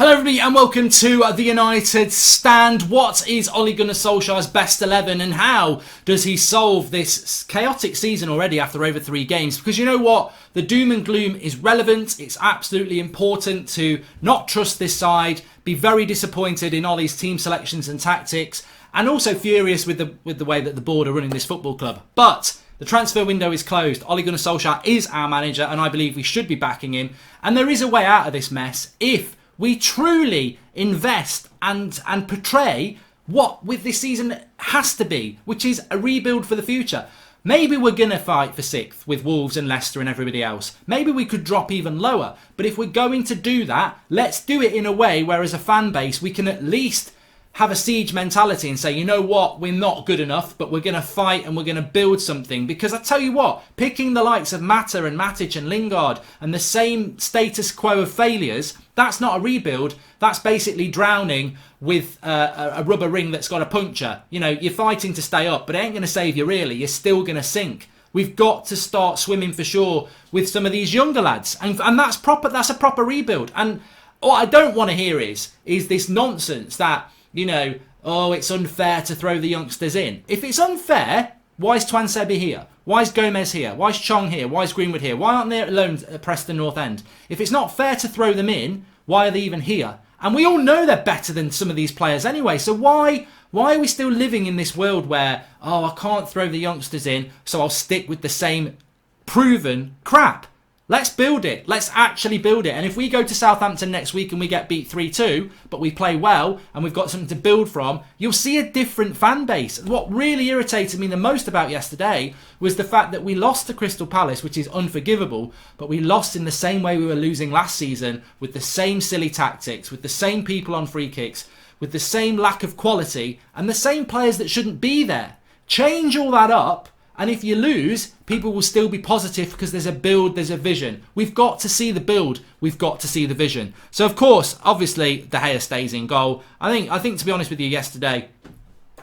Hello everybody and welcome to the United Stand. What is Ole Gunnar Solskjaer's best 11 and how does he solve this chaotic season already after over 3 games? Because you know what? The doom and gloom is relevant. It's absolutely important to not trust this side, be very disappointed in Ole's team selections and tactics, and also furious with the way that the board are running this football club. But the transfer window is closed. Ole Gunnar Solskjaer is our manager and I believe we should be backing him. And there is a way out of this mess if we truly invest and portray what with this season has to be, which is a rebuild for the future. Maybe we're going to fight for 6th with Wolves and Leicester and everybody else. Maybe we could drop even lower. But if we're going to do that, let's do it in a way where as a fan base we can at least have a siege mentality and say, you know what, we're not good enough, but we're going to fight and we're going to build something. Because I tell you what, picking the likes of Mata and Matic and Lingard and the same status quo of failures, that's not a rebuild. That's basically drowning with a rubber ring that's got a puncture. You know, you're fighting to stay up, but it ain't going to save you really. You're still going to sink. We've got to start swimming for shore with some of these younger lads. And that's proper. That's a proper rebuild. And what I don't want to hear is this nonsense that, you know, oh, it's unfair to throw the youngsters in. If it's unfair, why is Twansebi here? Why is Gomez here? Why is Chong here? Why is Greenwood here? Why aren't they alone at Preston North End? If it's not fair to throw them in, why are they even here? And we all know they're better than some of these players anyway. So why are we still living in this world where, oh, I can't throw the youngsters in, so I'll stick with the same proven crap? Let's build it. Let's actually build it. And if we go to Southampton next week and we get beat 3-2, but we play well and we've got something to build from, you'll see a different fan base. What really irritated me the most about yesterday was the fact that we lost to Crystal Palace, which is unforgivable, but we lost in the same way we were losing last season, with the same silly tactics, with the same people on free kicks, with the same lack of quality, and the same players that shouldn't be there. Change all that up. And if you lose, people will still be positive because there's a build, there's a vision. We've got to see the build. We've got to see the vision. So, of course, obviously, De Gea stays in goal. I think, to be honest with you, yesterday,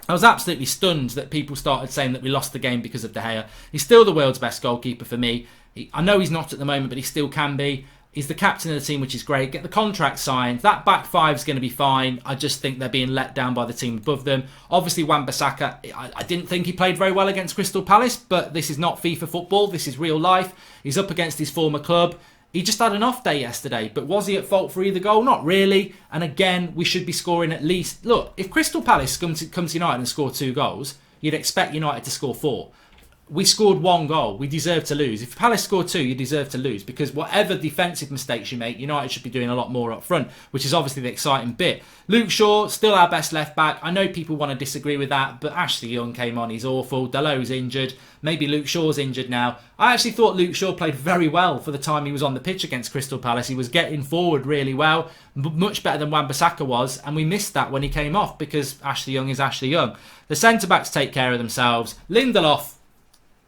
I was absolutely stunned that people started saying that we lost the game because of De Gea. He's still the world's best goalkeeper for me. I know he's not at the moment, but he still can be. He's the captain of the team, which is great. Get the contract signed. That back five is going to be fine. I just think they're being let down by the team above them. Obviously, Wan-Bissaka, I didn't think he played very well against Crystal Palace, but this is not FIFA football. This is real life. He's up against his former club. He just had an off day yesterday, but was he at fault for either goal? Not really. And again, we should be scoring at least... Look, if Crystal Palace come to United and score 2 goals, you'd expect United to score 4. We scored 1 goal. We deserve to lose. If Palace score 2, you deserve to lose because whatever defensive mistakes you make, United should be doing a lot more up front, which is obviously the exciting bit. Luke Shaw, still our best left back. I know people want to disagree with that, but Ashley Young came on. He's awful. Dalot's injured. Maybe Luke Shaw's injured now. I actually thought Luke Shaw played very well for the time he was on the pitch against Crystal Palace. He was getting forward really well, much better than Wan-Bissaka was, and we missed that when he came off because Ashley Young is Ashley Young. The centre-backs take care of themselves. Lindelof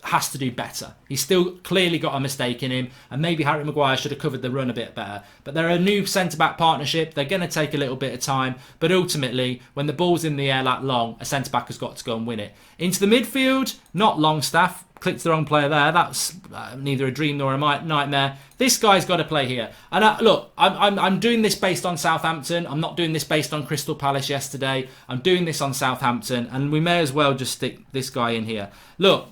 has to do better. He's still clearly got a mistake in him, and maybe Harry Maguire should have covered the run a bit better. But they're a new centre-back partnership. They're going to take a little bit of time, but ultimately, when the ball's in the air that long, a centre-back has got to go and win it. Into the midfield, not Longstaff. Clicked the wrong player there. That's neither a dream nor a nightmare. This guy's got to play here. And look, I'm doing this based on Southampton. I'm not doing this based on Crystal Palace yesterday. I'm doing this on Southampton, and we may as well just stick this guy in here. Look,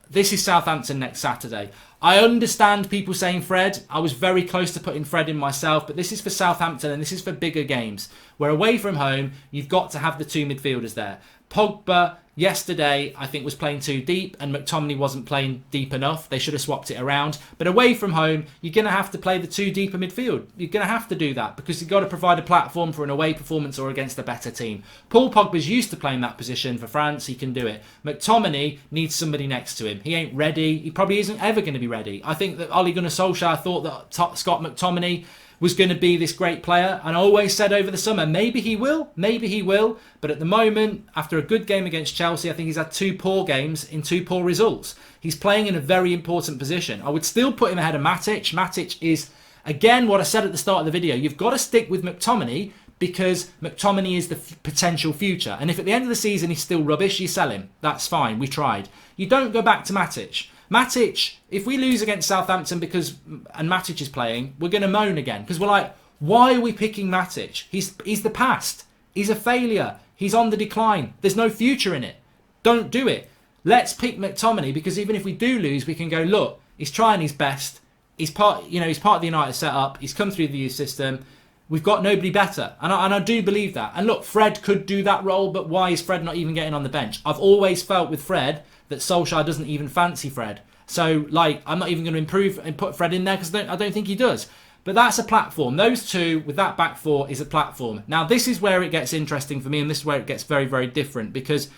this is Southampton next Saturday. I understand people saying Fred. I was very close to putting Fred in myself, but this is for Southampton and this is for bigger games. Where away from home, you've got to have the 2 midfielders there. Pogba, yesterday, I think was playing too deep and McTominay wasn't playing deep enough. They should have swapped it around. But away from home, you're going to have to play the 2 deeper midfield. You're going to have to do that because you've got to provide a platform for an away performance or against a better team. Paul Pogba's used to playing that position for France. He can do it. McTominay needs somebody next to him. He ain't ready. He probably isn't ever going to be ready. I think that Ole Gunnar Solskjaer thought that Scott McTominay was going to be this great player, and I always said over the summer, maybe he will, but at the moment, after a good game against Chelsea, I think he's had 2 poor games in 2 poor results. He's playing in a very important position. I would still put him ahead of Matic. Matic is, again, what I said at the start of the video, you've got to stick with McTominay because McTominay is the potential future, and if at the end of the season he's still rubbish, you sell him. That's fine, we tried. You don't go back to Matic. Matic, if we lose against Southampton and Matic is playing, we're going to moan again because we're like, Why are we picking Matic? He's the past. He's a failure. He's on the decline. There's no future in it. Don't do it. Let's pick McTominay, because even if we do lose, we can go, look, he's trying his best. He's part of the United setup. He's come through the youth system. We've got nobody better. And I do believe that. And look, Fred could do that role, but why is Fred not even getting on the bench? I've always felt with Fred that Solskjaer doesn't even fancy Fred. So, I'm not even going to improve and put Fred in there because I don't think he does. But that's a platform. Those two with that back four is a platform. Now, this is where it gets interesting for me, and this is where it gets very, very different, because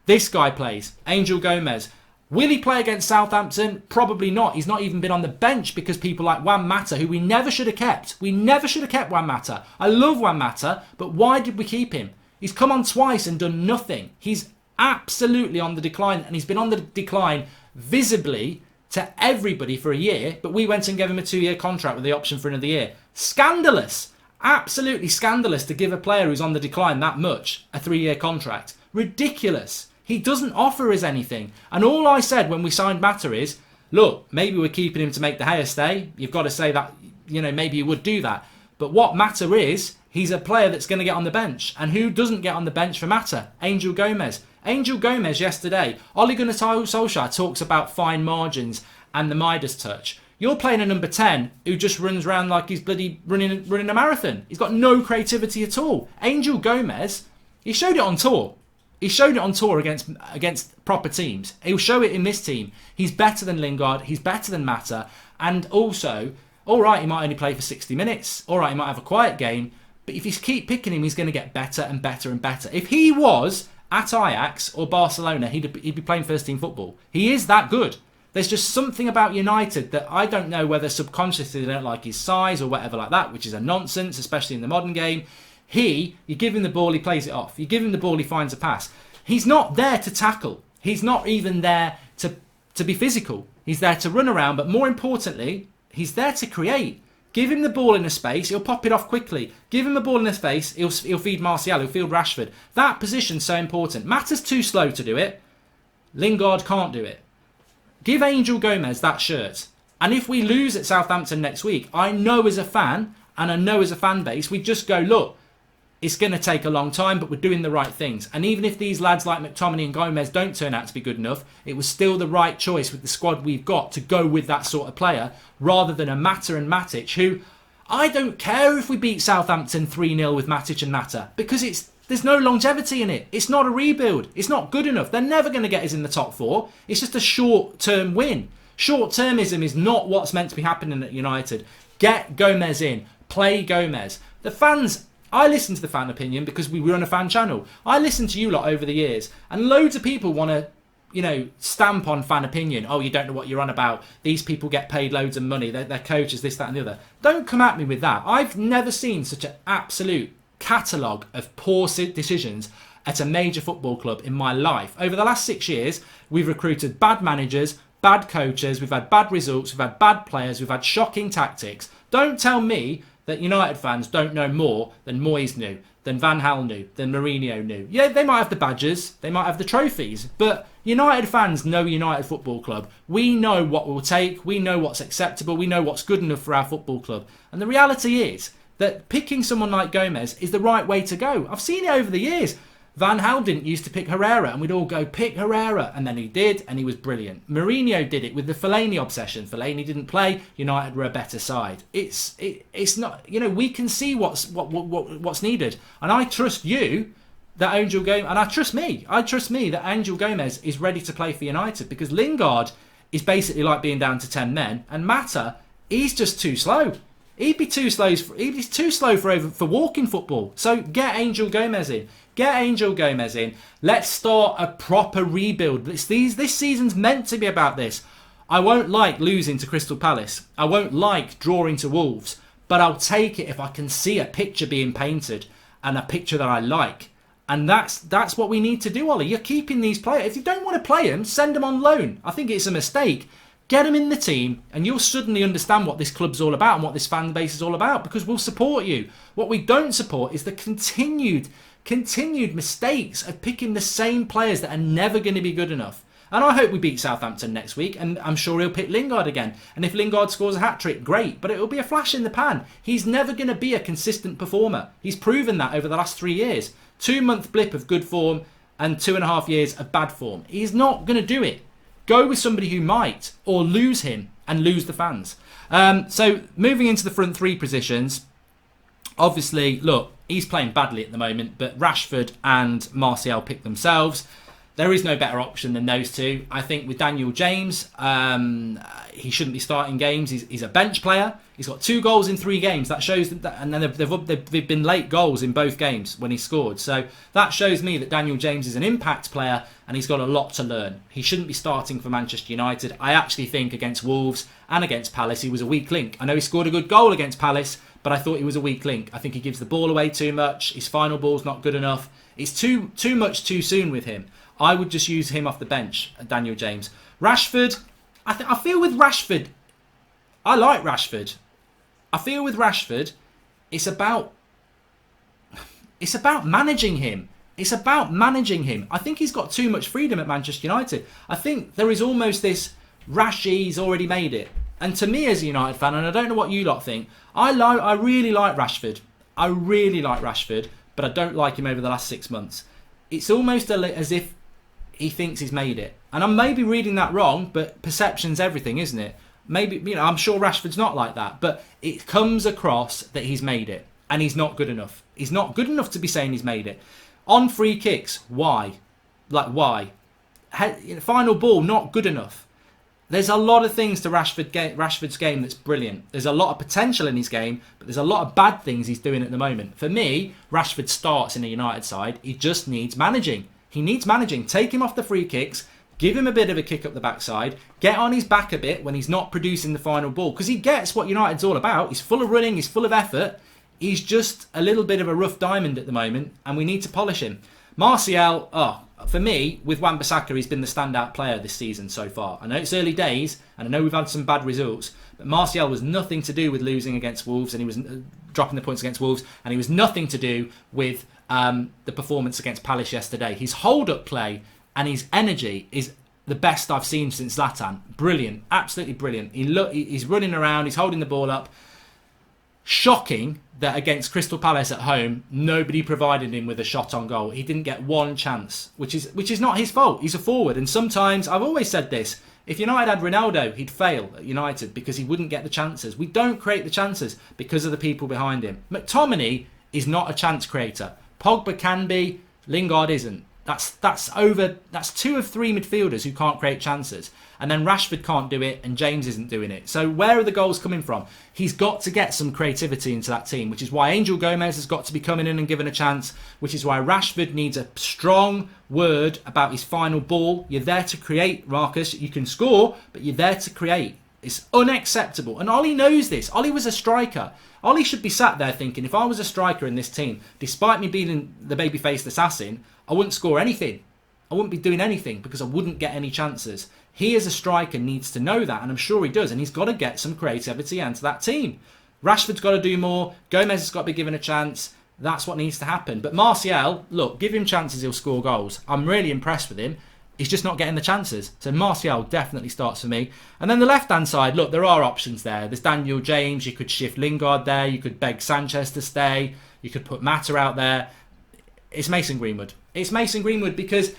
this guy plays, Angel Gomez. Will he play against Southampton? Probably not. He's not even been on the bench because people like Juan Mata, who we never should have kept. We never should have kept Juan Mata. I love Juan Mata, but why did we keep him? He's come on twice and done nothing. He's absolutely on the decline, and he's been on the decline visibly to everybody for a year, but we went and gave him a 2-year contract with the option for another year. Scandalous. Absolutely scandalous to give a player who's on the decline that much a 3-year contract. Ridiculous. He doesn't offer us anything. And all I said when we signed Mata is, look, maybe we're keeping him to make De Gea stay. You've got to say that, maybe you would do that. But what Mata is, he's a player that's going to get on the bench. And who doesn't get on the bench for Mata? Angel Gomez. Angel Gomez yesterday. Ole Gunnar Solskjaer talks about fine margins and the Midas touch. You're playing a number 10 who just runs around like he's bloody running a marathon. He's got no creativity at all. Angel Gomez, he showed it on tour. He showed it on tour against proper teams. He'll show it in this team. He's better than Lingard. He's better than Mata. And also, all right, he might only play for 60 minutes. All right, he might have a quiet game. But if you keep picking him, he's going to get better and better and better. If he was at Ajax or Barcelona, he'd be playing first-team football. He is that good. There's just something about United that I don't know whether subconsciously they don't like his size or whatever like that, which is a nonsense, especially in the modern game. You give him the ball, he plays it off. You give him the ball, he finds a pass. He's not there to tackle. He's not even there to be physical. He's there to run around, but more importantly, he's there to create. Give him the ball in a space, he'll pop it off quickly. Give him the ball in a space, he'll feed Martial, he'll feed Rashford. That position's so important. Mata's too slow to do it. Lingard can't do it. Give Angel Gomez that shirt. And if we lose at Southampton next week, I know as a fan, and I know as a fan base, we just go, look, it's going to take a long time, but we're doing the right things. And even if these lads like McTominay and Gomez don't turn out to be good enough, it was still the right choice with the squad we've got to go with that sort of player, rather than a Mata and Matic, who I don't care if we beat Southampton 3-0 with Matic and Mata, because there's no longevity in it. It's not a rebuild. It's not good enough. They're never going to get us in the top 4. It's just a short-term win. Short-termism is not what's meant to be happening at United. Get Gomez in. Play Gomez. The fans... I listen to the fan opinion because we run a fan channel. I listen to you lot over the years, and loads of people want to, stamp on fan opinion. Oh, you don't know what you're on about. These people get paid loads of money. They're coaches, this, that, and the other. Don't come at me with that. I've never seen such an absolute catalogue of poor decisions at a major football club in my life. Over the last 6 years, we've recruited bad managers, bad coaches, we've had bad results, we've had bad players, we've had shocking tactics. Don't tell me that United fans don't know more than Moyes knew, than Van Gaal knew, than Mourinho knew. Yeah, they might have the badges, they might have the trophies, but United fans know United Football Club. We know what we'll take, we know what's acceptable, we know what's good enough for our football club. And the reality is that picking someone like Gomez is the right way to go. I've seen it over the years. Van Gaal didn't used to pick Herrera, and we'd all go, pick Herrera. And then he did, and he was brilliant. Mourinho did it with the Fellaini obsession. Fellaini didn't play, United were a better side. It's not, we can see what's needed. And I trust you that Angel Gomez, and I trust me that Angel Gomez is ready to play for United, because Lingard is basically like being down to 10 men, and Mata, he's just too slow. He'd be too slow for walking football. So get Angel Gomez in. Get Angel Gomez in. Let's start a proper rebuild. This season's meant to be about this. I won't like losing to Crystal Palace. I won't like drawing to Wolves. But I'll take it if I can see a picture being painted, and a picture that I like. And that's what we need to do, Ollie. You're keeping these players. If you don't want to play them, send them on loan. I think it's a mistake. Get them in the team, and you'll suddenly understand what this club's all about and what this fan base is all about, because we'll support you. What we don't support is the continued mistakes of picking the same players that are never going to be good enough. And I hope we beat Southampton next week, and I'm sure he'll pick Lingard again. And if Lingard scores a hat-trick, great, but it'll be a flash in the pan. He's never going to be a consistent performer. He's proven that over the last 3 years. 2-month blip of good form and 2.5 years of bad form. He's not going to do it. Go with somebody who might, or lose him and lose the fans. So moving into the front three positions, obviously, look, he's playing badly at the moment, but Rashford and Martial pick themselves. There is no better option than those two. I think with Daniel James, he shouldn't be starting games. He's a bench player. He's got 2 goals in 3 games. That shows that, and then they've been late goals in both games when he scored. So that shows me that Daniel James is an impact player and he's got a lot to learn. He shouldn't be starting for Manchester United. I actually think against Wolves and against Palace, he was a weak link. I know he scored a good goal against Palace, but I thought he was a weak link. I think he gives the ball away too much. His final ball's not good enough. It's too much too soon with him. I would just use him off the bench, Daniel James. Rashford, I feel with Rashford, I like Rashford. I feel with Rashford, it's about managing him. It's about managing him. I think he's got too much freedom at Manchester United. I think there is almost this Rashi's already made it. And to me as a United fan, and I don't know what you lot think, I really like Rashford. I really like Rashford, but I don't like him over the last 6 months. It's almost as if he thinks he's made it. And I may be reading that wrong, but perception's everything, isn't it? Maybe, I'm sure Rashford's not like that, but it comes across that he's made it, and he's not good enough. He's not good enough to be saying he's made it. On free kicks, why? Like, why? Final ball, not good enough. There's a lot of things to Rashford's game that's brilliant. There's a lot of potential in his game, but there's a lot of bad things he's doing at the moment. For me, Rashford starts in a United side. He just needs managing. He needs managing. Take him off the free kicks. Give him a bit of a kick up the backside. Get on his back a bit when he's not producing the final ball. Because he gets what United's all about. He's full of running. He's full of effort. He's just a little bit of a rough diamond at the moment. And we need to polish him. Martial, for me, with Wan-Bissaka, he's been the standout player this season so far. I know it's early days. And I know we've had some bad results. But Martial was nothing to do with losing against Wolves. And he was dropping the points against Wolves. And he was nothing to do with the performance against Palace yesterday. His hold-up play and his energy is the best I've seen since Zlatan. Brilliant. Absolutely brilliant. He's running around. He's holding the ball up. Shocking that against Crystal Palace at home, nobody provided him with a shot on goal. He didn't get one chance, which is not his fault. He's a forward. And sometimes, I've always said this, if United had Ronaldo, he'd fail at United because he wouldn't get the chances. We don't create the chances because of the people behind him. McTominay is not a chance creator. Pogba can be. Lingard isn't. That's 2 of 3 midfielders who can't create chances. And then Rashford can't do it and James isn't doing it. So where are the goals coming from? He's got to get some creativity into that team, which is why Angel Gomez has got to be coming in and given a chance, which is why Rashford needs a strong word about his final ball. You're there to create, Marcus. You can score, but you're there to create. It's unacceptable. And Ollie knows this. Ollie was a striker. Ollie should be sat there thinking, if I was a striker in this team, despite me being the baby-faced assassin, I wouldn't score anything. I wouldn't be doing anything because I wouldn't get any chances. He as a striker needs to know that, and I'm sure he does, and he's got to get some creativity into that team. Rashford's got to do more. Gomez has got to be given a chance. That's what needs to happen. But Martial, look, give him chances, he'll score goals. I'm really impressed with him. He's just not getting the chances. So Martial definitely starts for me. And then the left-hand side, look, there are options there. There's Daniel James. You could shift Lingard there. You could beg Sanchez to stay. You could put Mata out there. It's Mason Greenwood. It's Mason Greenwood because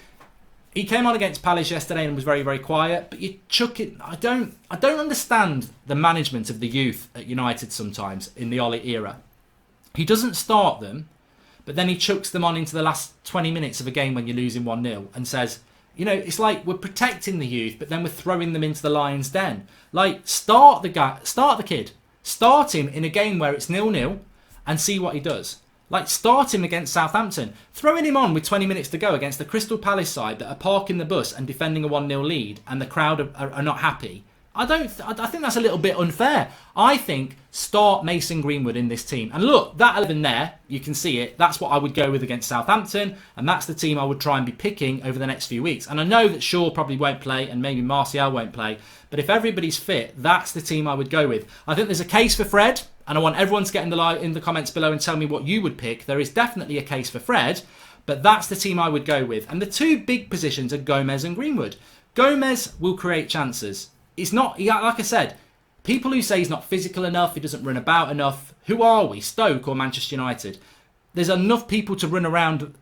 he came on against Palace yesterday and was very, very quiet. But you chuck it. I don't understand the management of the youth at United sometimes in the Ollie era. He doesn't start them, but then he chucks them on into the last 20 minutes of a game when you're losing 1-0 and says, you know, it's like we're protecting the youth, but then we're throwing them into the lion's den. Like, start the kid. Start him in a game where it's 0-0 and see what he does. Like, start him against Southampton. Throwing him on with 20 minutes to go against the Crystal Palace side that are parking the bus and defending a 1-0 lead and the crowd are not happy. I think that's a little bit unfair. I think start Mason Greenwood in this team. And look, that 11 there, you can see it. That's what I would go with against Southampton. And that's the team I would try and be picking over the next few weeks. And I know that Shaw probably won't play and maybe Martial won't play. But if everybody's fit, that's the team I would go with. I think there's a case for Fred. And I want everyone to get in the comments below and tell me what you would pick. There is definitely a case for Fred. But that's the team I would go with. And the two big positions are Gomez and Greenwood. Gomez will create chances. It's not, like I said, people who say he's not physical enough, he doesn't run about enough, who are we, Stoke or Manchester United? There's enough people to run around.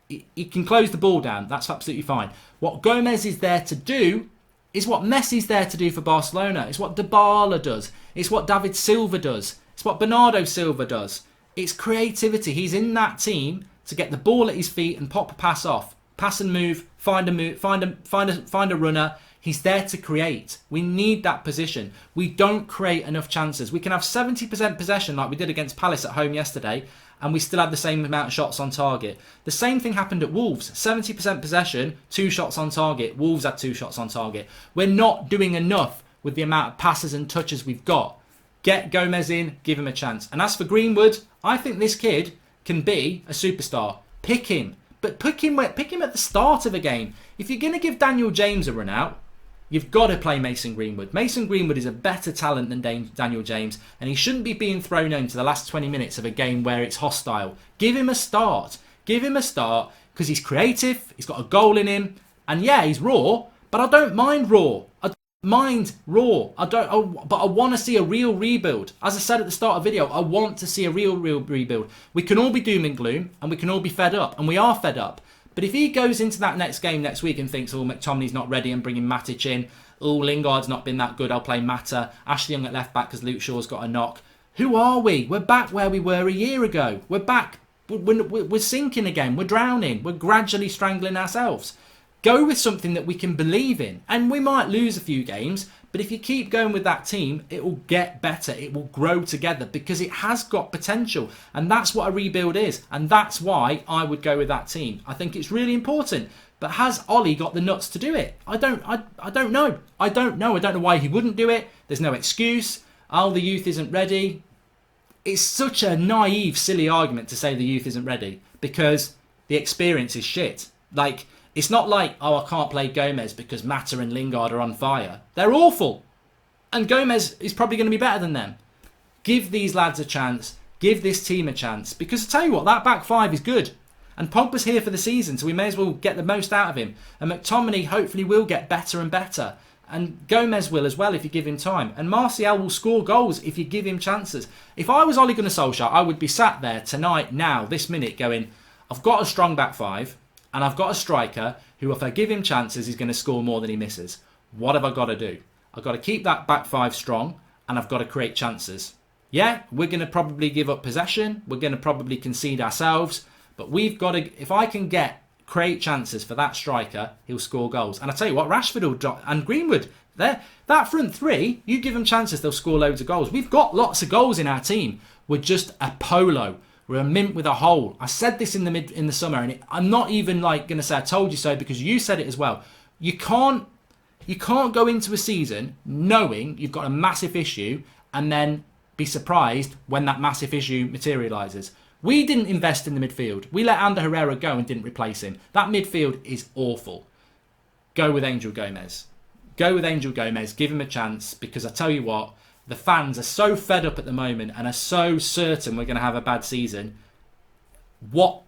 He can close the ball down. That's absolutely fine. What Gomez is there to do is what Messi's there to do for Barcelona. It's what Dybala does. It's what David Silva does. It's what Bernardo Silva does. It's creativity. He's in that team to get the ball at his feet and pop a pass off. Pass and move, find a runner. He's there to create. We need that position. We don't create enough chances. We can have 70% possession like we did against Palace at home yesterday, and we still had the same amount of shots on target. The same thing happened at Wolves. 70% possession, 2 shots on target. Wolves had 2 shots on target. We're not doing enough with the amount of passes and touches we've got. Get Gomez in, give him a chance. And as for Greenwood, I think this kid can be a superstar. Pick him. But pick him at the start of a game. If you're going to give Daniel James a run out, you've got to play Mason Greenwood. Mason Greenwood is a better talent than Daniel James, and he shouldn't be being thrown into the last 20 minutes of a game where it's hostile. Give him a start. Give him a start because he's creative, he's got a goal in him, and yeah, he's raw, but I don't mind raw. But I want to see a real rebuild. As I said at the start of the video, I want to see a real rebuild. We can all be doom and gloom, and we can all be fed up, and we are fed up. But if he goes into that next game next week and thinks, oh, McTominay's not ready, I'm bringing Matic in, oh, Lingard's not been that good, I'll play Mata, Ashley Young at left back because Luke Shaw's got a knock. Who are we? We're back where we were a year ago. We're back. We're sinking again. We're drowning. We're gradually strangling ourselves. Go with something that we can believe in. And we might lose a few games, but if you keep going with that team, it will get better. It will grow together because it has got potential. And that's what a rebuild is. And that's why I would go with that team. I think it's really important. But has Ollie got the nuts to do it? I don't know. I don't know why he wouldn't do it. There's no excuse. Oh, the youth isn't ready. It's such a naive, silly argument to say the youth isn't ready because the experience is shit. Like, it's not like, oh, I can't play Gomez because Mata and Lingard are on fire. They're awful. And Gomez is probably going to be better than them. Give these lads a chance. Give this team a chance. Because I tell you what, that back 5 is good. And Pogba's here for the season, so we may as well get the most out of him. And McTominay hopefully will get better and better. And Gomez will as well if you give him time. And Martial will score goals if you give him chances. If I was Ole Gunnar Solskjaer, I would be sat there tonight, now, this minute, going, I've got a strong back 5. And I've got a striker who, if I give him chances, is going to score more than he misses. What have I got to do? I've got to keep that back 5 strong, and I've got to create chances. Yeah, we're going to probably give up possession. We're going to probably concede ourselves. But we've got to, if I can create chances for that striker, he'll score goals. And I tell you what, Rashford will drop, and Greenwood, that front 3, you give them chances, they'll score loads of goals. We've got lots of goals in our team. We're just a polo. We're a mint with a hole. I said this in the summer, and I'm not even like going to say I told you so because you said it as well. You can't go into a season knowing you've got a massive issue and then be surprised when that massive issue materialises. We didn't invest in the midfield. We let Ander Herrera go and didn't replace him. That midfield is awful. Go with Angel Gomez. Go with Angel Gomez. Give him a chance because I tell you what, the fans are so fed up at the moment and are so certain we're going to have a bad season. What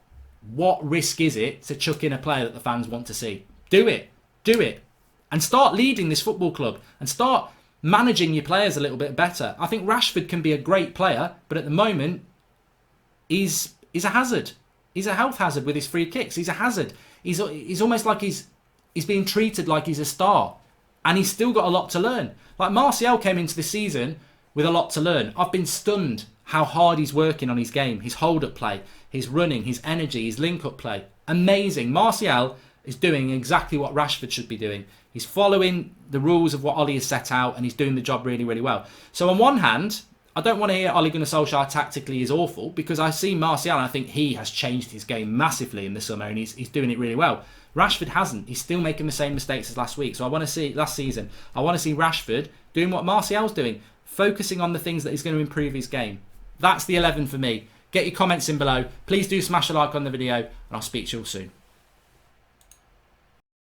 risk is it to chuck in a player that the fans want to see? Do it. Do it. And start leading this football club and start managing your players a little bit better. I think Rashford can be a great player, but at the moment, he's a hazard. He's a health hazard with his free kicks. He's a hazard. He's almost like he's being treated like he's a star. And he's still got a lot to learn. Like Martial came into the season with a lot to learn. I've been stunned how hard he's working on his game. His hold-up play, his running, his energy, his link-up play. Amazing. Martial is doing exactly what Rashford should be doing. He's following the rules of what Ollie has set out and he's doing the job really, really well. So on one hand, I don't want to hear Ole Gunnar Solskjaer tactically is awful because I see Martial and I think he has changed his game massively in the summer and he's doing it really well. Rashford hasn't. He's still making the same mistakes as last week. So I want to see Rashford doing what Martial's doing, focusing on the things that he's going to improve his game. That's the 11 for me. Get your comments in below. Please do smash a like on the video and I'll speak to you all soon.